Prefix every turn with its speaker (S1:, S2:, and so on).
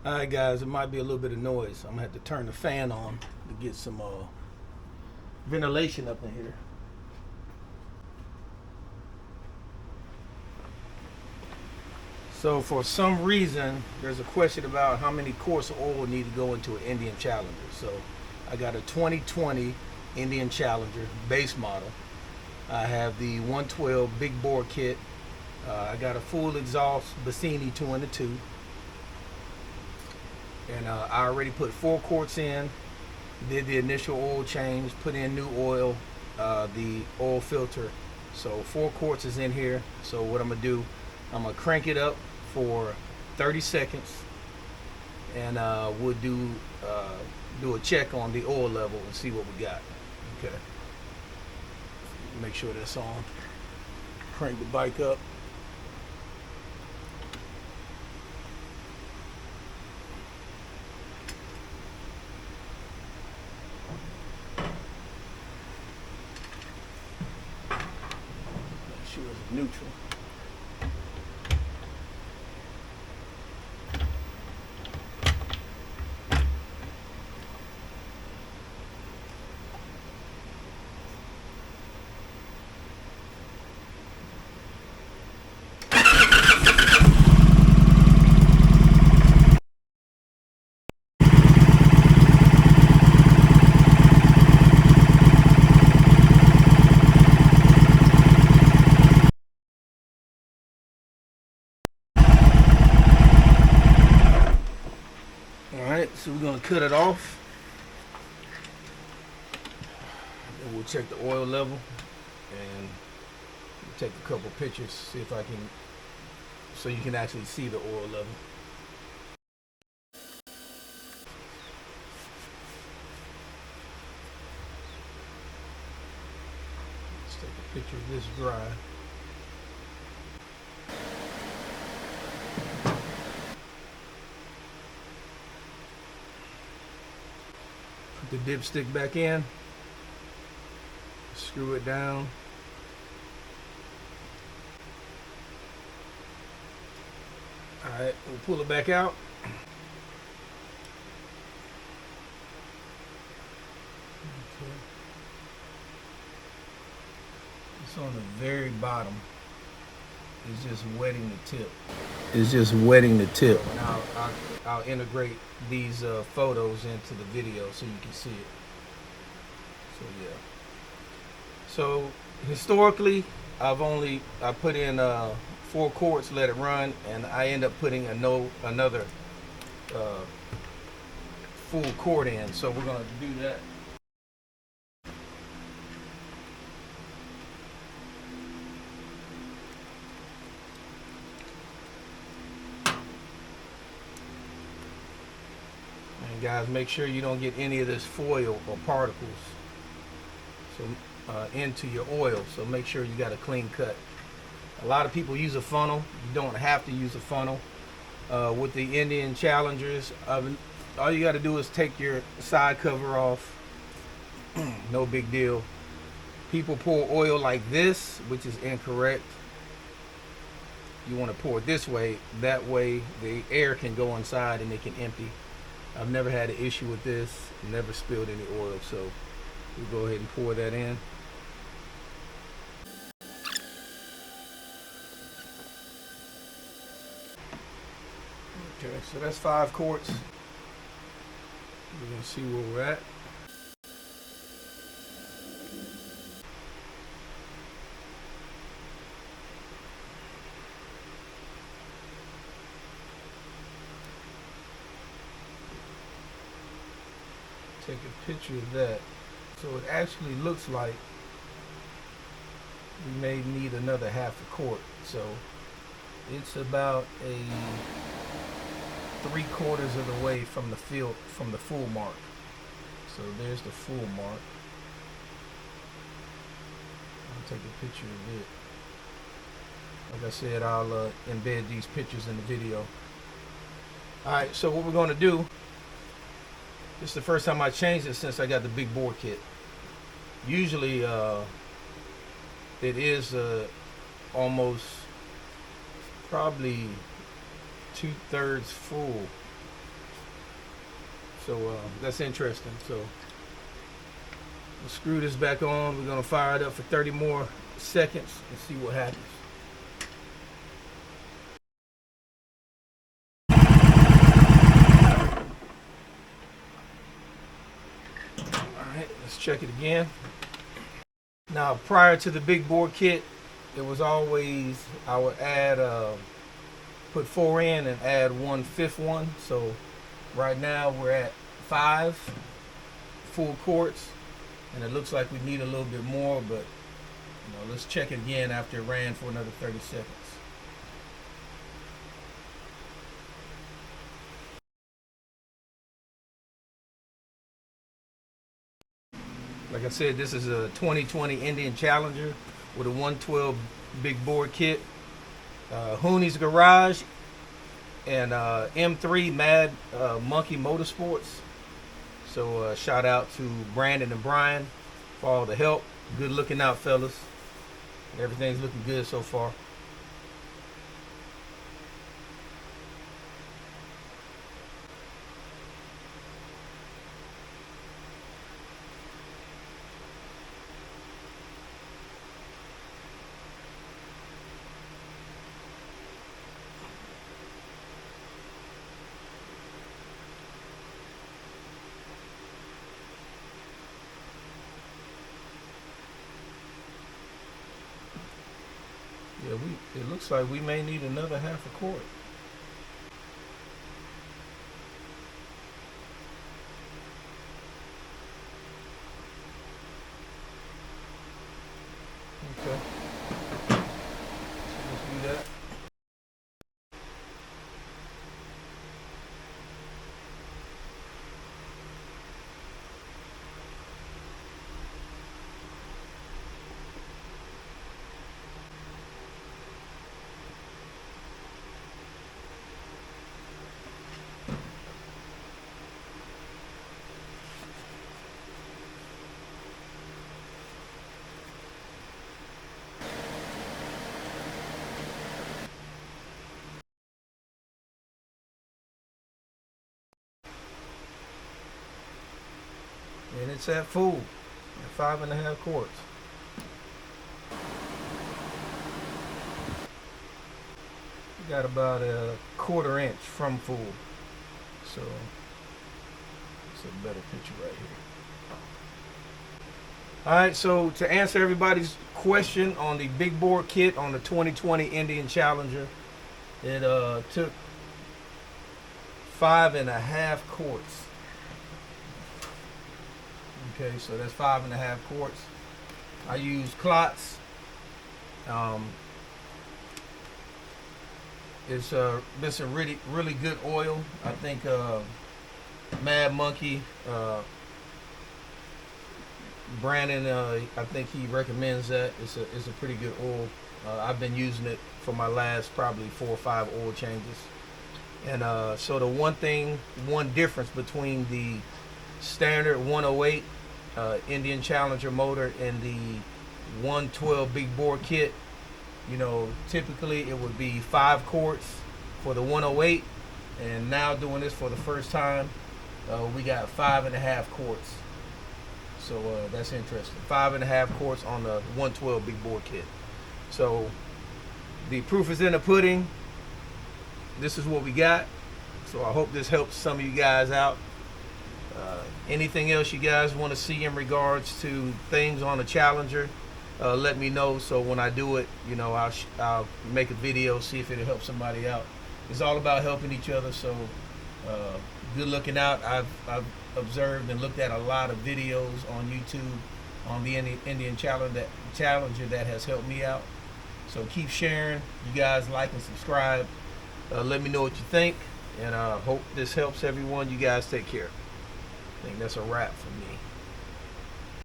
S1: Alright guys, it might be a little bit of noise. I'm gonna have to turn the fan on to get some ventilation up in here. So for some reason, there's a question about how many quarts of oil need to go into an Indian Challenger. So I got a 2020 Indian Challenger base model. I have the 112 big bore kit. I got a full exhaust Bassini 2 in the 2. And I already put 4 quarts in, did the initial oil change, put in new oil, the oil filter. So 4 quarts is in here. So what I'm gonna do, I'm gonna crank it up for 30 seconds, and we'll do a check on the oil level and see what we got. Okay. Make sure that's on. Crank the bike up. Make sure it's neutral. Alright, so we're going to cut it off. And we'll check the oil level. And we'll take a couple pictures, see if I can, so you can actually see the oil level. Let's take a picture of this dry. Put the dipstick back in, screw it down. Alright, we'll pull it back out. Okay. It's on the very bottom. It's just wetting the tip. It's just wetting the tip. And I'll integrate these photos into the video so you can see it. So yeah. So historically, I put in 4 quarts, let it run, and I end up putting another full quart in. So we're gonna do that. And guys, make sure you don't get any of this foil or particles into your oil. So make sure you got a clean cut. A lot of people use a funnel. You don't have to use a funnel. With the Indian Challengers, all you got to do is take your side cover off. No big deal. People pour oil like this, which is incorrect. You want to pour it this way. That way the air can go inside and it can empty. I've never had an issue with this. Never spilled any oil. So we'll go ahead and pour that in. Okay, so that's 5 quarts. We're gonna see where we're at. Take a picture of that. So it actually looks like we may need another half a quart. So it's about a 3/4 of the way from the full mark. So there's the full mark. I'll take a picture of it. Like I said, I'll embed these pictures in the video. Alright, so what we're going to do, this is the first time I changed it since I got the big bore kit. Usually it is almost probably 2/3 full. So that's interesting. So we'll screw this back on. We're gonna fire it up for 30 more seconds and see what happens. Alright, let's check it again. Now, prior to the big bore kit, it was always, I would add, put 4 in and add 1/5 one. So right now we're at 5 full quarts, and it looks like we need a little bit more, but let's check it again after it ran for another 30 seconds. Like I said, this is a 2020 Indian Challenger with a 112 big bore kit. Hooney's Garage and M3 Mad Monkey Motorsports. So shout out to Brandon and Brian for all the help. Good looking out, fellas. Everything's looking good so far. Yeah, it looks like we may need another half a quart. Okay. So let's do that. And it's at full, at 5.5 quarts. We got about a 1/4 inch from full. So it's a better picture right here. Alright, so to answer everybody's question on the big bore kit on the 2020 Indian Challenger, it took 5.5 quarts. Okay, so that's 5.5 quarts. I use clots. It's a really good oil. I think Mad Monkey, Brandon, I think he recommends that. It's a pretty good oil. I've been using it for my last probably 4 or 5 oil changes. And so the one difference between the standard 108 Indian Challenger motor and the 112 big bore kit, typically it would be 5 quarts for the 108, and now doing this for the first time, we got 5.5 quarts. So that's interesting. 5.5 quarts on the 112 big bore kit. So the proof is in the pudding. This is what we got. So I hope this helps some of you guys out. Anything else you guys want to see in regards to things on the Challenger, let me know. So when I do it, I'll make a video, see if it'll help somebody out. It's all about helping each other. So good looking out. I've observed and looked at a lot of videos on YouTube on the Indian Challenger that has helped me out. So keep sharing. You guys like and subscribe. Let me know what you think, and hope this helps everyone. You guys take care. I think that's a wrap for me.